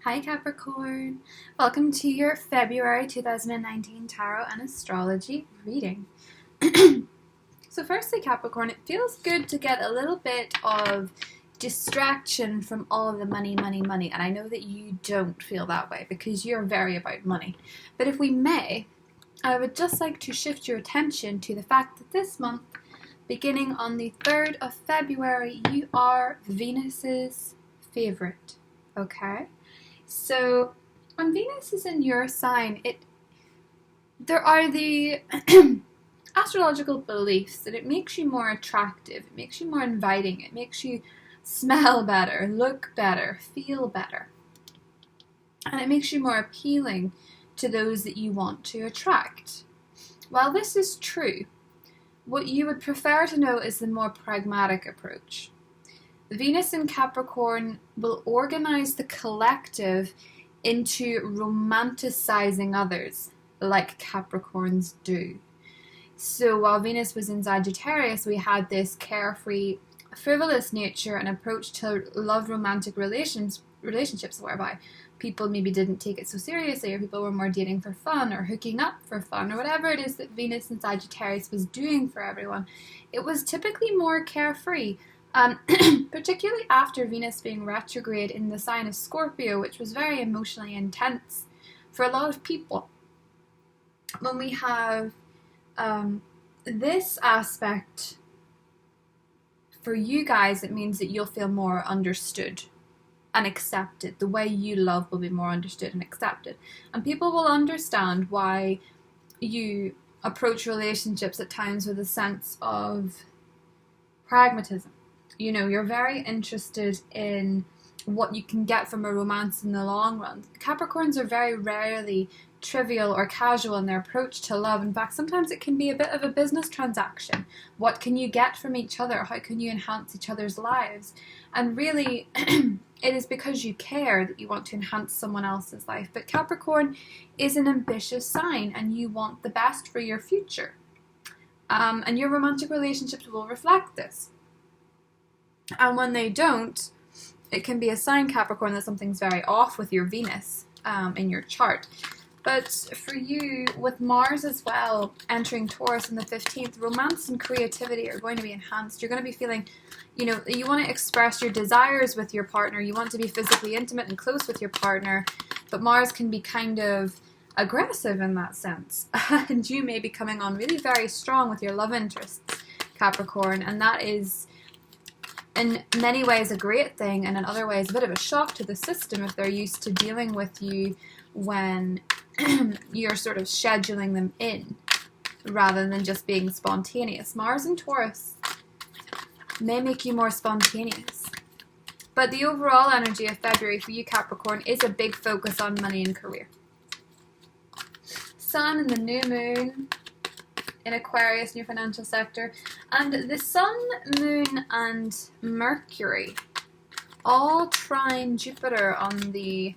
Hi Capricorn! Welcome to your February 2019 Tarot and Astrology reading. So firstly Capricorn, it feels good to get a little bit of distraction from all of the money, and I know that you don't feel that way because you're very about money. But if we may, I would just like to shift your attention to the fact that this month, beginning on the 3rd of February, you are Venus's favorite, okay? So, when Venus is in your sign, there are the astrological beliefs that it makes you more attractive, it makes you more inviting, it makes you smell better, look better, feel better. And it makes you more appealing to those that you want to attract. While this is true, what you would prefer to know is the more pragmatic approach. Venus in Capricorn will organize the collective into romanticizing others, like Capricorns do. So while Venus was in Sagittarius, we had this carefree, frivolous nature and approach to love romantic relationships whereby people maybe didn't take it so seriously, or people were more dating for fun or hooking up for fun, or whatever it is that Venus in Sagittarius was doing for everyone. It was typically more carefree. Particularly after Venus being retrograde in the sign of Scorpio, which was very emotionally intense for a lot of people. When we have this aspect, for you guys, it means that you'll feel more understood and accepted. The way you love will be more understood and accepted. And people will understand why you approach relationships at times with a sense of pragmatism. You know, you're very interested in what you can get from a romance in the long run. Capricorns are very rarely trivial or casual in their approach to love. In fact, sometimes it can be a bit of a business transaction. What can you get from each other? How can you enhance each other's lives? And really, it is because you care that you want to enhance someone else's life. But Capricorn is an ambitious sign, and you want the best for your future. And your romantic relationships will reflect this. And when they don't, it can be a sign, Capricorn, that something's very off with your Venus in your chart. But for you, with Mars as well, entering Taurus on the 15th, romance and creativity are going to be enhanced. You're going to be feeling, you know, you want to express your desires with your partner. You want to be physically intimate and close with your partner. But Mars can be kind of aggressive in that sense. And you may be coming on really very strong with your love interests, Capricorn. And that is in many ways a great thing, and in other ways a bit of a shock to the system if they're used to dealing with you when you're sort of scheduling them in rather than just being spontaneous. Mars and Taurus may make you more spontaneous. But the overall energy of February for you, Capricorn, is a big focus on money and career. Sun and the new moon in Aquarius in your financial sector, and the Sun, Moon and Mercury all trine Jupiter on the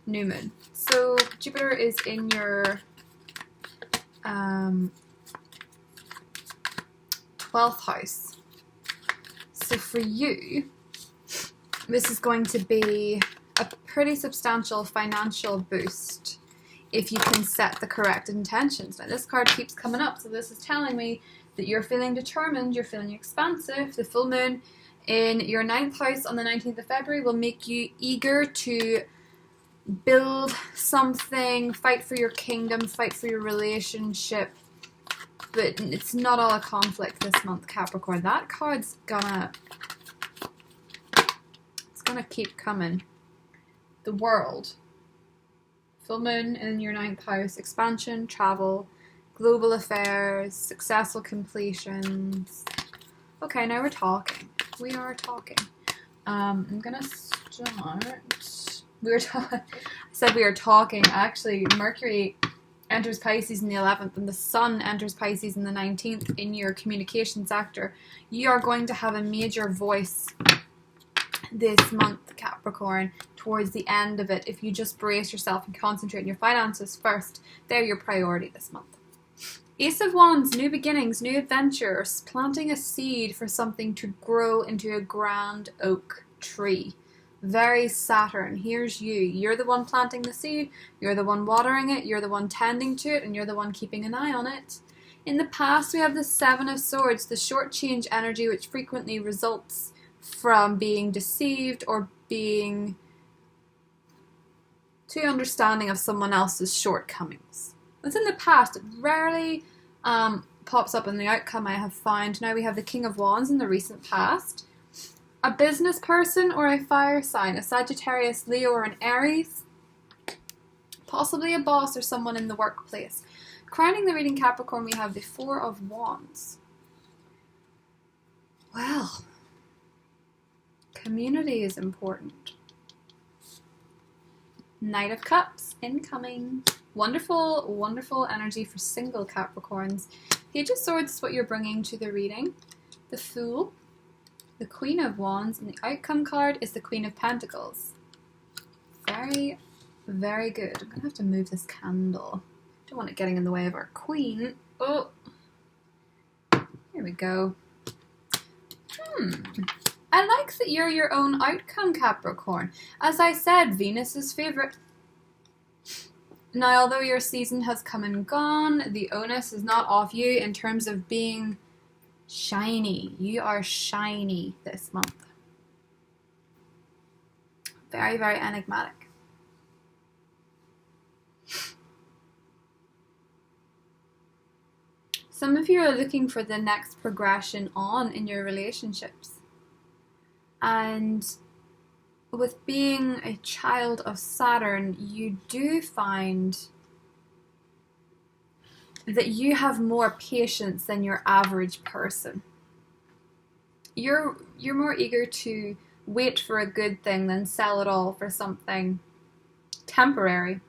new moon. So Jupiter is in your 12th house. So for you, this is going to be a pretty substantial financial boost if you can set the correct intentions. Now this card keeps coming up, so this is telling me that you're feeling determined, you're feeling expansive. The full moon in your 9th house on the 19th of February will make you eager to build something, fight for your kingdom, fight for your relationship. But it's not all a conflict this month, Capricorn. That card's it's gonna keep coming. The World. Full moon in your 9th house, expansion, travel, global affairs, successful completions. Okay, now we're talking. We are talking. I'm gonna start. I said we are talking. Actually, Mercury enters Pisces in the 11th, and the Sun enters Pisces in the 19th in your communication sector. You are going to have a major voice this month, Capricorn, towards the end of it. If you just brace yourself and concentrate on your finances first, they're your priority this month. Ace of Wands, new beginnings, new adventures, planting a seed for something to grow into a grand oak tree. Very Saturn. Here's you. You're the one planting the seed, you're the one watering it, you're the one tending to it, and you're the one keeping an eye on it. In the past, we have the Seven of Swords, the short change energy, which frequently results from being deceived or being too understanding of someone else's shortcomings. It's in the past. It rarely pops up in the outcome, I have found. Now we have the King of Wands in the recent past. A business person or a fire sign, a Sagittarius, Leo, or an Aries. Possibly a boss or someone in the workplace. Crowning the reading, Capricorn, we have the Four of Wands. Well, community is important. Knight of Cups, incoming. Wonderful, wonderful energy for single Capricorns. Page of Swords is what you're bringing to the reading. The Fool, the Queen of Wands, and the outcome card is the Queen of Pentacles. Very, very good. I'm going to have to move this candle. Don't want it getting in the way of our queen. Oh, here we go. I like that you're your own outcome, Capricorn. As I said, Venus is favourite. Now, although your season has come and gone, the onus is not off you in terms of being shiny. You are shiny this month. Very, very enigmatic. Some of you are looking for the next progression on in your relationships. And with being a child of Saturn, you do find that you have more patience than your average person. You're more eager to wait for a good thing than sell it all for something temporary.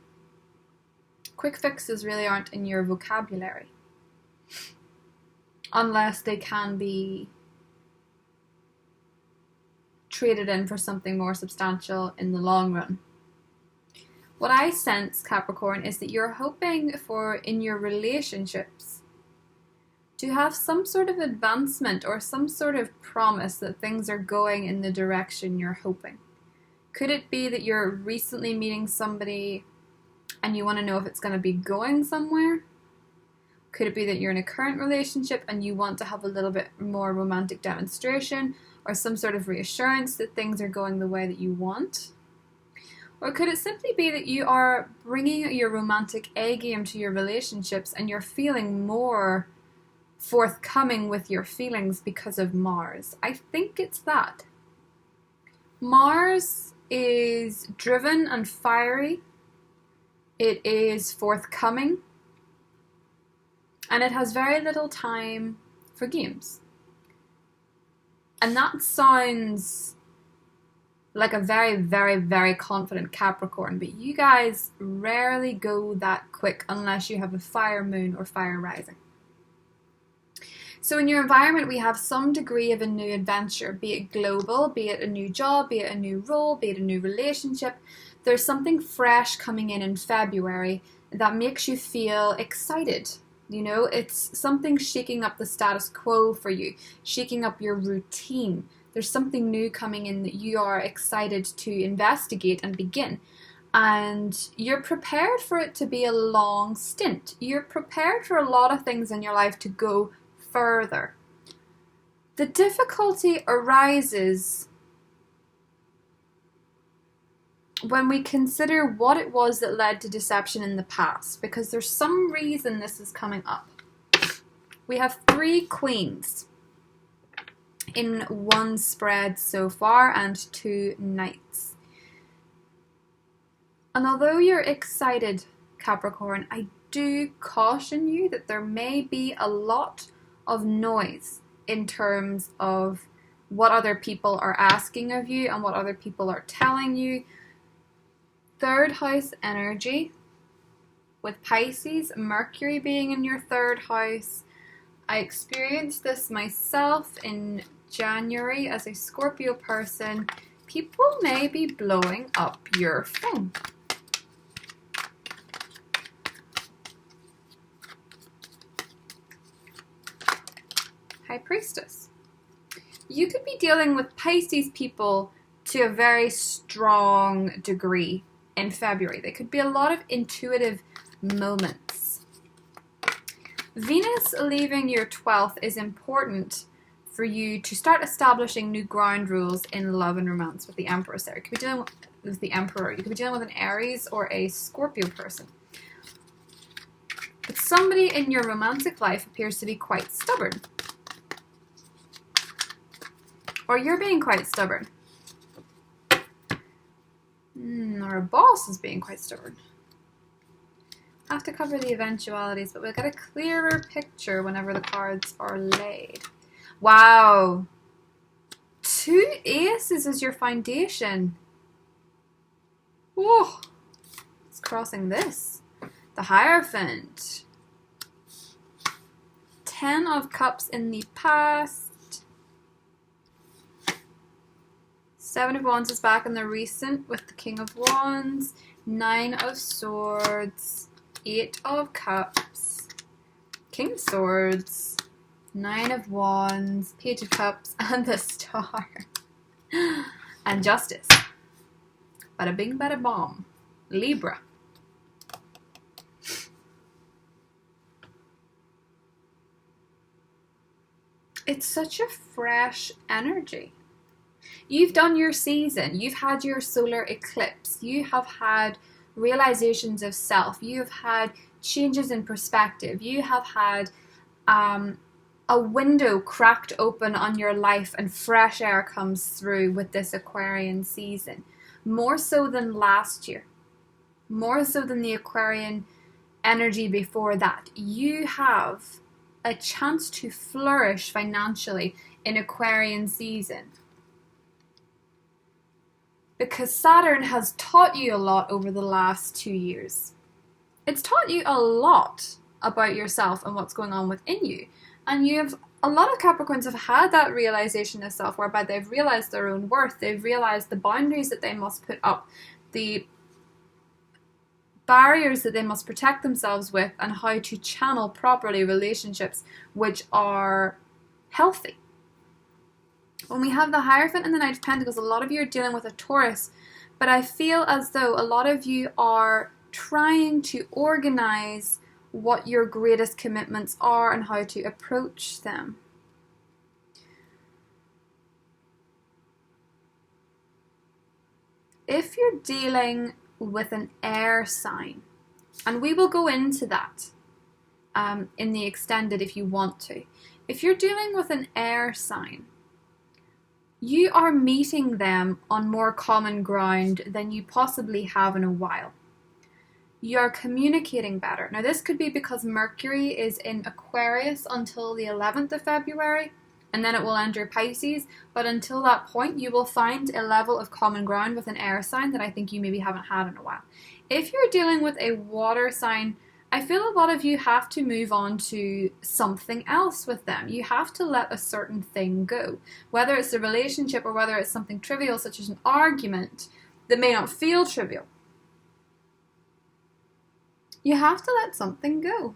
Quick fixes really aren't in your vocabulary. Unless they can be traded in for something more substantial in the long run. What I sense, Capricorn, is that you're hoping for, in your relationships, to have some sort of advancement or some sort of promise that things are going in the direction you're hoping. Could it be that you're recently meeting somebody and you want to know if it's going to be going somewhere? Could it be that you're in a current relationship and you want to have a little bit more romantic demonstration or some sort of reassurance that things are going the way that you want? Or could it simply be that you are bringing your romantic A game to your relationships and you're feeling more forthcoming with your feelings because of Mars? I think it's that. Mars is driven and fiery. It is forthcoming. And it has very little time for games. And that sounds like a very, very, very confident Capricorn, but you guys rarely go that quick unless you have a fire moon or fire rising. So in your environment, we have some degree of a new adventure, be it global, be it a new job, be it a new role, be it a new relationship. There's something fresh coming in February that makes you feel excited. You know, it's something shaking up the status quo for you, shaking up your routine. There's something new coming in that you are excited to investigate and begin. And you're prepared for it to be a long stint. You're prepared for a lot of things in your life to go further. The difficulty arises when we consider what it was that led to deception in the past, because there's some reason this is coming up. We have 3 queens in one spread so far and 2 knights. And although you're excited, Capricorn, I do caution you that there may be a lot of noise in terms of what other people are asking of you and what other people are telling you. 3rd house energy with Pisces, Mercury being in your 3rd house. I experienced this myself in January as a Scorpio person. People may be blowing up your phone. High Priestess. You could be dealing with Pisces people to a very strong degree in February. There could be a lot of intuitive moments. Venus leaving your 12th is important for you to start establishing new ground rules in love and romance with the Empress there. You could be dealing with the Emperor. You could be dealing with an Aries or a Scorpio person. But somebody in your romantic life appears to be quite stubborn. Or you're being quite stubborn. Or a boss is being quite stubborn. I have to cover the eventualities, but we'll get a clearer picture whenever the cards are laid. Wow. 2 aces is your foundation. Oh, it's crossing this. The Hierophant. 10 of Cups in the past. 7 of Wands is back in the recent with the King of Wands. 9 of Swords. 8 of Cups. King of Swords. 9 of Wands. Page of Cups. And the Star. And Justice. Bada bing, bada bomb. Libra. It's such a fresh energy. You've done your season. You've had your solar eclipse. You have had realizations of self. You have had changes in perspective. You have had a window cracked open on your life and fresh air comes through with this Aquarian season. More so than last year. More so than the Aquarian energy before that. You have a chance to flourish financially in Aquarian season. Because Saturn has taught you a lot over the last 2 years. It's taught you a lot about yourself and what's going on within you. And a lot of Capricorns have had that realization of self, whereby they've realized their own worth. They've realized the boundaries that they must put up, the barriers that they must protect themselves with, and how to channel properly relationships which are healthy. When we have the Hierophant and the Knight of Pentacles, a lot of you are dealing with a Taurus, but I feel as though a lot of you are trying to organize what your greatest commitments are and how to approach them. If you're dealing with an air sign, and we will go into that in the extended if you want to. If you're dealing with an air sign, you are meeting them on more common ground than you possibly have in a while. You're communicating better. Now this could be because Mercury is in Aquarius until the 11th of February, and then it will enter Pisces, but until that point you will find a level of common ground with an air sign that I think you maybe haven't had in a while. If you're dealing with a water sign, I feel a lot of you have to move on to something else with them. You have to let a certain thing go, whether it's a relationship or whether it's something trivial such as an argument that may not feel trivial. You have to let something go.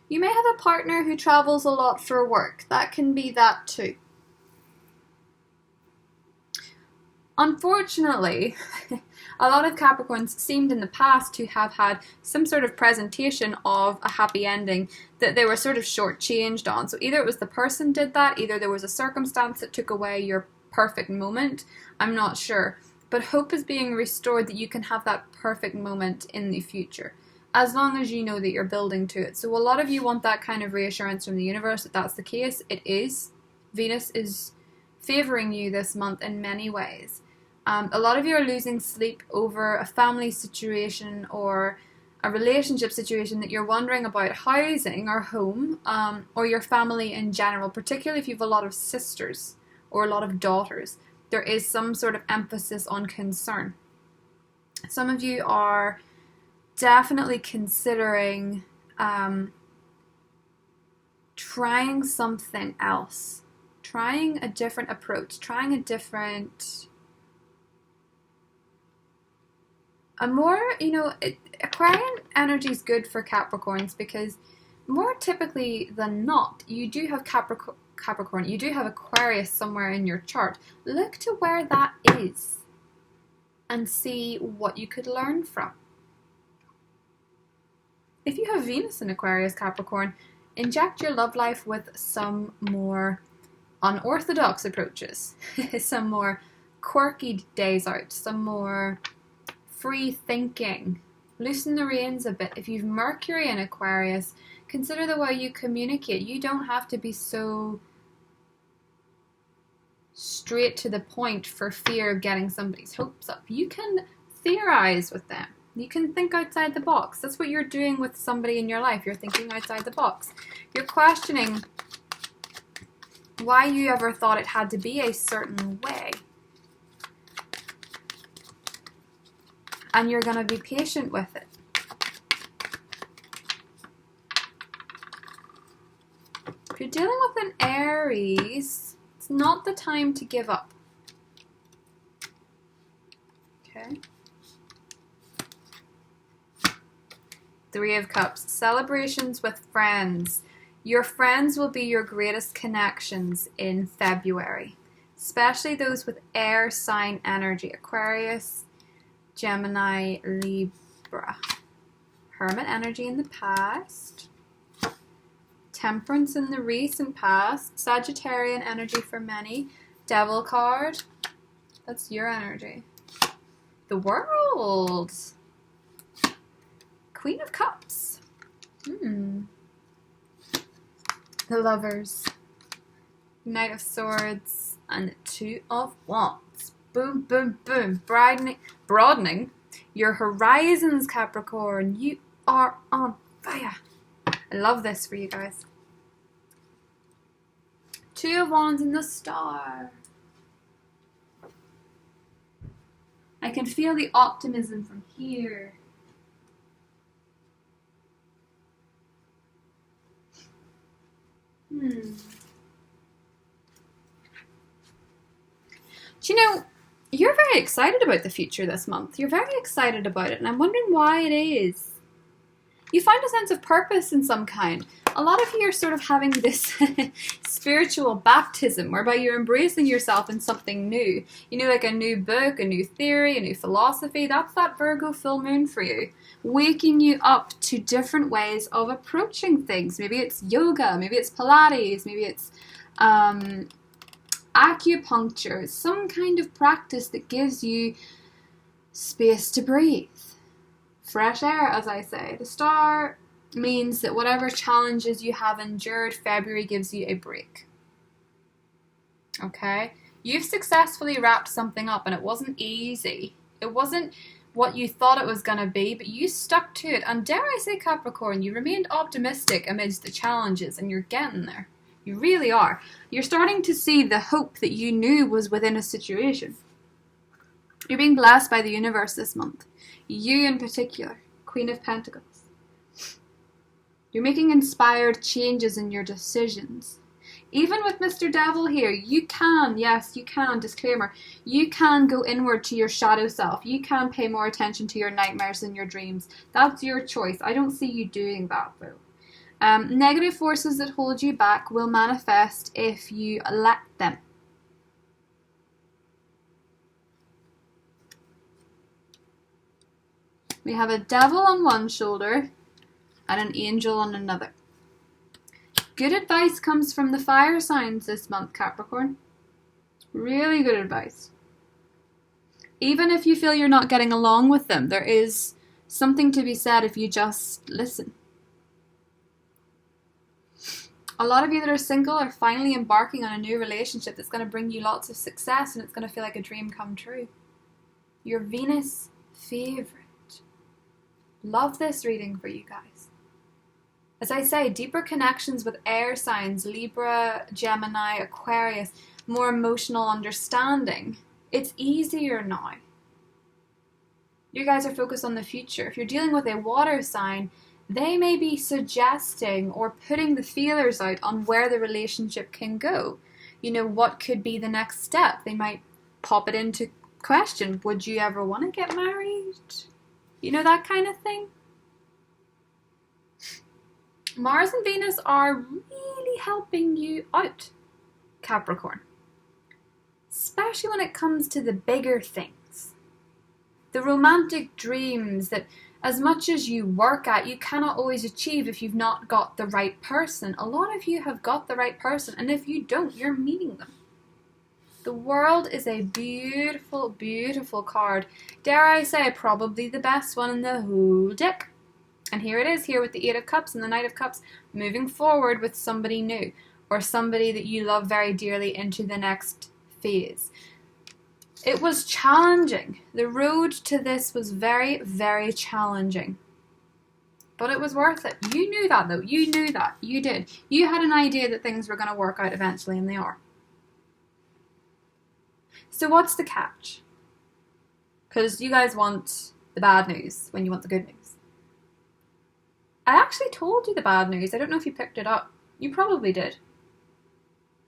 You may have a partner who travels a lot for work. That can be that too. Unfortunately, a lot of Capricorns seemed in the past to have had some sort of presentation of a happy ending that they were sort of shortchanged on. So either it was the person did that, either there was a circumstance that took away your perfect moment. I'm not sure. But hope is being restored that you can have that perfect moment in the future, as long as you know that you're building to it. So a lot of you want that kind of reassurance from the universe that that's the case. It is. Venus is favoring you this month in many ways. A lot of you are losing sleep over a family situation or a relationship situation that you're wondering about housing or home, or your family in general, particularly if you have a lot of sisters or a lot of daughters. There is some sort of emphasis on concern. Some of you are definitely considering trying something else, trying a different approach, trying a different... Aquarian energy is good for Capricorns because more typically than not, you do have Capricorn, you do have Aquarius somewhere in your chart. Look to where that is and see what you could learn from. If you have Venus in Aquarius, Capricorn, inject your love life with some more unorthodox approaches, some more quirky days out, some more free thinking. Loosen the reins a bit. If you've Mercury in Aquarius, consider the way you communicate. You don't have to be so straight to the point for fear of getting somebody's hopes up. You can theorize with them. You can think outside the box. That's what you're doing with somebody in your life. You're thinking outside the box. You're questioning why you ever thought it had to be a certain way. And you're going to be patient with it. If you're dealing with an Aries, it's not the time to give up. Okay. Three of Cups. Celebrations with friends. Your friends will be your greatest connections in February, especially those with air sign energy. Aquarius, Gemini, Libra. Hermit energy in the past. Temperance in the recent past. Sagittarian energy for many. Devil card. That's your energy. The World. Queen of Cups. The Lovers. Knight of Swords. And the Two of Wands. Boom, boom, boom. Broadening your horizons, Capricorn. You are on fire. I love this for you guys. Two of Wands in the Star. I can feel the optimism from here. Do you know, you're very excited about the future this month. You're very excited about it, and I'm wondering why it is. You find a sense of purpose in some kind. A lot of you are sort of having this spiritual baptism whereby you're embracing yourself in something new. You know, like a new book, a new theory, a new philosophy. That's that Virgo full moon for you. Waking you up to different ways of approaching things. Maybe it's yoga, maybe it's Pilates, maybe it's acupuncture. Some kind of practice that gives you space to breathe. Fresh air, as I say. The Star means that whatever challenges you have endured, February gives you a break. Okay? You've successfully wrapped something up, and it wasn't easy. It wasn't what you thought it was going to be, but you stuck to it. And dare I say, Capricorn, you remained optimistic amidst the challenges, and you're getting there. You really are. You're starting to see the hope that you knew was within a situation. You're being blessed by the universe this month. You in particular, Queen of Pentacles. You're making inspired changes in your decisions. Even with Mr. Devil here, you can, yes, you can, disclaimer, you can go inward to your shadow self. You can pay more attention to your nightmares and your dreams. That's your choice. I don't see you doing that, though. Negative forces that hold you back will manifest if you let them. We have a devil on one shoulder and an angel on another. Good advice comes from the fire signs this month, Capricorn. Really good advice. Even if you feel you're not getting along with them, there is something to be said if you just listen. A lot of you that are single are finally embarking on a new relationship that's going to bring you lots of success, and it's going to feel like a dream come true. Your Venus favorite. Love this reading for you guys. As I say, deeper connections with air signs, Libra, Gemini, Aquarius, more emotional understanding. It's easier now. You guys are focused on the future. If you're dealing with a water sign, they may be suggesting or putting the feelers out on where the relationship can go. You know, what could be the next step? They might pop it into question. Would you ever want to get married? You know, that kind of thing. Mars and Venus are really helping you out Capricorn. Especially when it comes to the bigger things. The romantic dreams that as much as you work at, you cannot always achieve if you've not got the right person. A lot of you have got the right person, and if you don't, you're meeting them. The World is a beautiful, beautiful card. Dare I say, probably the best one in the whole deck. And here it is, here with the Eight of Cups and the Knight of Cups, moving forward with somebody new, or somebody that you love very dearly into the next phase. It was challenging. The road to this was very, very challenging. But it was worth it. You knew that though. You knew that. You did. You had an idea that things were going to work out eventually, and they are. So what's the catch? Because you guys want the bad news when you want the good news. I actually told you the bad news. I don't know if you picked it up. You probably did.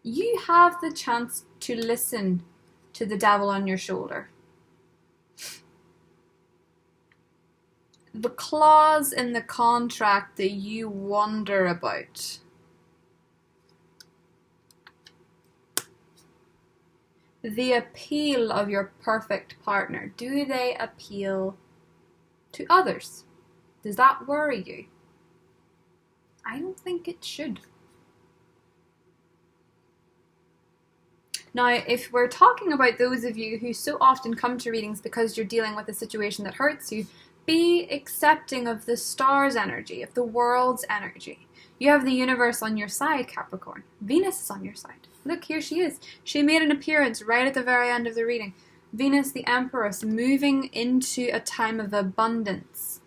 You have the chance to listen to the devil on your shoulder. The clause in the contract that you wonder about. The appeal of your perfect partner. Do they appeal to others? Does that worry you? I don't think it should. Now, if we're talking about those of you who so often come to readings because you're dealing with a situation that hurts you, be accepting of the stars' energy, of the world's energy. You have the universe on your side, Capricorn. Venus is on your side. Look, here she is. She made an appearance right at the very end of the reading. Venus, the Empress, moving into a time of abundance.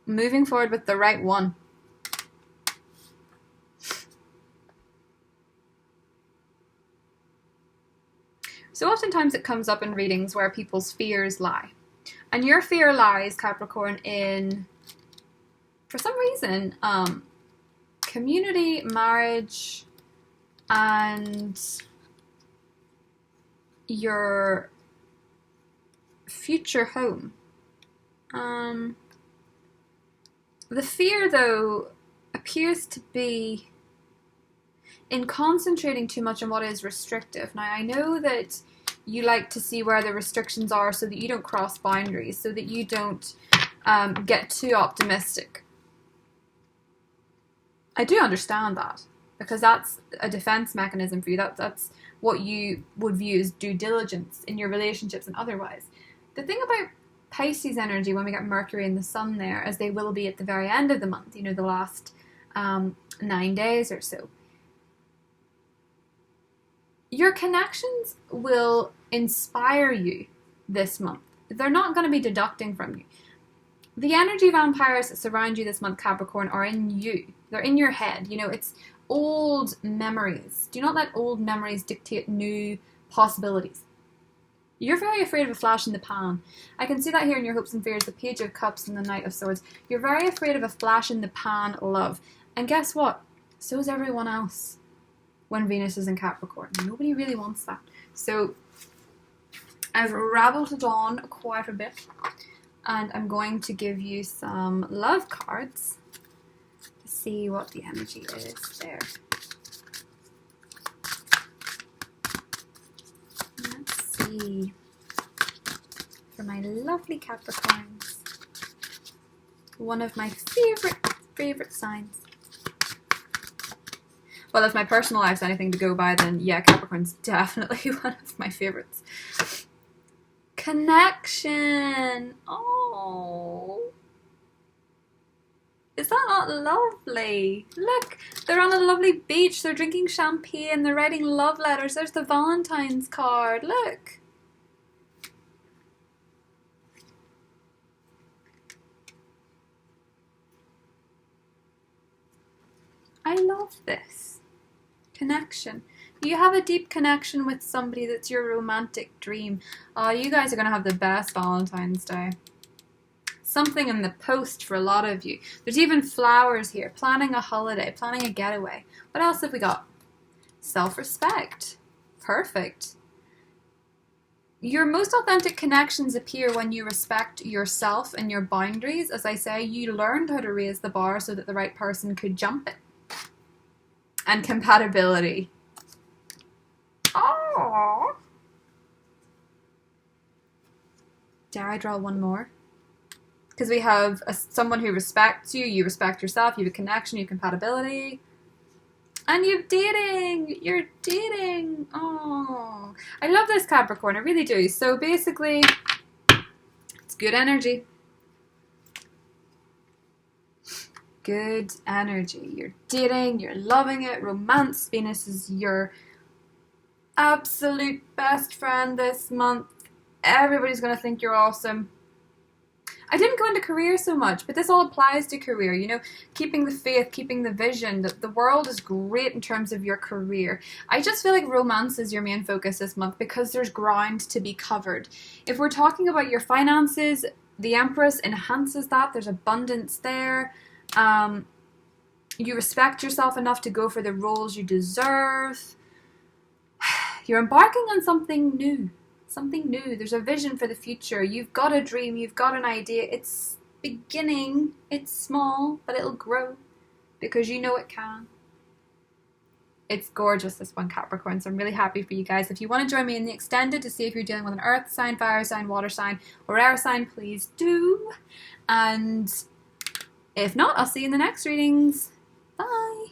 Moving forward with the right one. So oftentimes it comes up in readings where people's fears lie. And your fear lies, Capricorn, in, for some reason, community, marriage, and your future home. The fear, though, appears to be in concentrating too much on what is restrictive. Now, I know that you like to see where the restrictions are so that you don't cross boundaries, so that you don't get too optimistic. I do understand that, because that's a defense mechanism for you. That's what you would view as due diligence in your relationships and otherwise. The thing about Pisces energy, when we get Mercury and the Sun there, as they will be at the very end of the month, you know, the last 9 days or so, your connections will inspire you this month. They're not going to be deducting from you. The energy vampires that surround you this month, Capricorn, are in you. They're in your head. You know, it's old memories. Do not let old memories dictate new possibilities. You're very afraid of a flash in the pan. I can see that here in your hopes and fears, the Page of Cups and the Knight of Swords. You're very afraid of a flash in the pan love. And guess what? So is everyone else when Venus is in Capricorn. Nobody really wants that. So I've rabbled it on quite a bit, and I'm going to give you some love cards to see what the energy is there. Let's see. For my lovely Capricorns. One of my favorite signs. Well, if my personal life's anything to go by, then yeah, Capricorn's definitely one of my favorites. Connection. Oh. Is that not lovely? Look, they're on a lovely beach, they're drinking champagne, they're writing love letters. There's the Valentine's card. Look. I love this. Connection. You have a deep connection with somebody that's your romantic dream. Oh, you guys are going to have the best Valentine's Day. Something in the post for a lot of you. There's even flowers here. Planning a holiday. Planning a getaway. What else have we got? Self-respect. Perfect. Your most authentic connections appear when you respect yourself and your boundaries. As I say, you learned how to raise the bar so that the right person could jump it. And compatibility. Oh. Dare I draw one more? Because we have someone who respects you, you respect yourself, you have a connection, you have compatibility. And you're dating. You're dating. Oh, I love this, Capricorn. I really do. So basically, it's good energy. Good energy. You're dating. You're loving it. Romance. Venus is your absolute best friend this month. Everybody's going to think you're awesome. I didn't go into career so much, but this all applies to career, you know, keeping the faith, keeping the vision, that the world is great in terms of your career. I just feel like romance is your main focus this month because there's ground to be covered. If we're talking about your finances, the Empress enhances that. There's abundance there. You respect yourself enough to go for the roles you deserve. You're embarking on something new. Something new. There's a vision for the future. You've got a dream. You've got an idea. It's beginning. It's small, but it'll grow because you know it can. It's gorgeous, this one, Capricorn. So I'm really happy for you guys. If you want to join me in the extended to see if you're dealing with an earth sign, fire sign, water sign, or air sign, please do. And if not, I'll see you in the next readings. Bye.